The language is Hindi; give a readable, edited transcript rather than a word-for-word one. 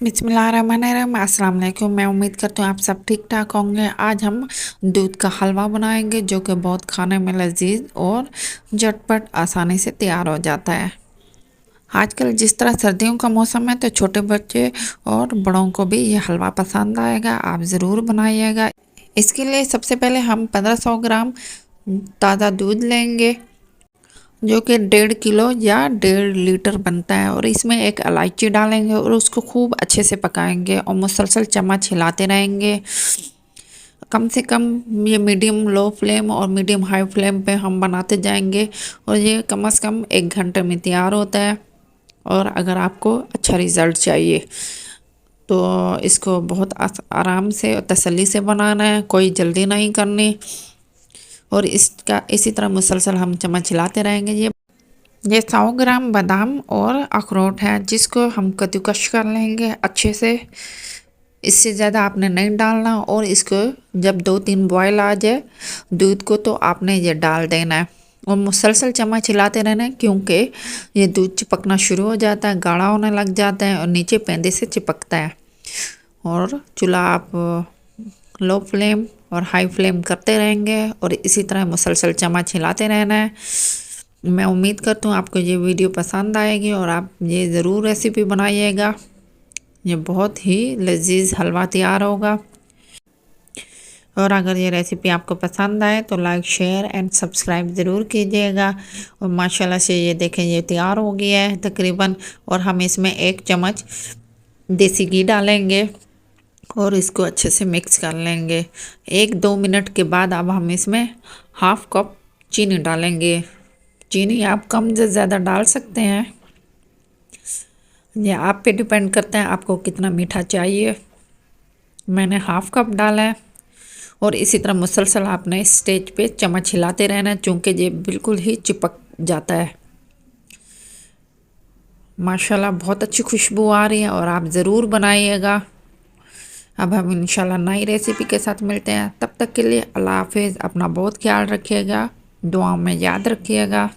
बिस्मिल्लाहिर्रहमानिर्रहीम, अस्सलाम वालेकुम। मैं उम्मीद करती हूँ आप सब ठीक ठाक होंगे। आज हम दूध का हलवा बनाएंगे जो कि बहुत खाने में लजीज और झटपट आसानी से तैयार हो जाता है। आजकल जिस तरह सर्दियों का मौसम है तो छोटे बच्चे और बड़ों को भी ये हलवा पसंद आएगा। आप ज़रूर बनाइएगा। इसके लिए सबसे पहले हम 1500 ग्राम ताज़ा दूध लेंगे जो कि 1.5 किलो या 1.5 लीटर बनता है, और इसमें एक इलायची डालेंगे और उसको खूब अच्छे से पकाएंगे और मुसलसल चम्मच हिलाते रहेंगे। कम से कम ये मीडियम लो फ्लेम और मीडियम हाई फ्लेम पे हम बनाते जाएंगे और ये कम से कम 1 घंटे में तैयार होता है। और अगर आपको अच्छा रिज़ल्ट चाहिए तो इसको बहुत आराम से और तसल्ली से बनाना है, कोई जल्दी नहीं करनी। और इसका इसी तरह मुसलसल हम चम्मच हिलाते रहेंगे। ये 100 ग्राम बादाम और अखरोट है जिसको हम कद्दूकश कर लेंगे अच्छे से। इससे ज़्यादा आपने नहीं डालना, और इसको जब 2-3 बॉयल आ जाए दूध को तो आपने ये डाल देना है और मुसलसल चम्मच हिलाते रहना है, क्योंकि ये दूध चिपकना शुरू हो जाता है, गाढ़ा होने लग जाता है और नीचे पेंदे से चिपकता है। और चूल्हा आप लो फ्लेम और हाई फ्लेम करते रहेंगे और इसी तरह मुसलसल चम्मच हिलाते रहना है। मैं उम्मीद करता हूँ आपको ये वीडियो पसंद आएगी और आप ये ज़रूर रेसिपी बनाइएगा। ये बहुत ही लजीज हलवा तैयार होगा। और अगर ये रेसिपी आपको पसंद आए तो लाइक शेयर एंड सब्सक्राइब ज़रूर कीजिएगा। और माशाल्लाह से ये देखें ये तैयार हो गया है तकरीबन। और हम इसमें 1 चम्मच देसी घी डालेंगे और इसको अच्छे से मिक्स कर लेंगे। 1-2 मिनट के बाद अब हम इसमें हाफ कप चीनी डालेंगे। चीनी आप कम से ज़्यादा डाल सकते हैं, ये आप पे डिपेंड करता है आपको कितना मीठा चाहिए। मैंने हाफ कप डाला है। और इसी तरह मुसलसल आपने इस स्टेज पे चम्मच हिलाते रहना है, चूँकि ये बिल्कुल ही चिपक जाता है। माशाल्लाह बहुत अच्छी खुशबू आ रही है और आप ज़रूर बनाइएगा। अब हम इंशाल्लाह नई रेसिपी के साथ मिलते हैं, तब तक के लिए अल्लाह हाफिज़। अपना बहुत ख्याल रखिएगा, दुआओं में याद रखिएगा।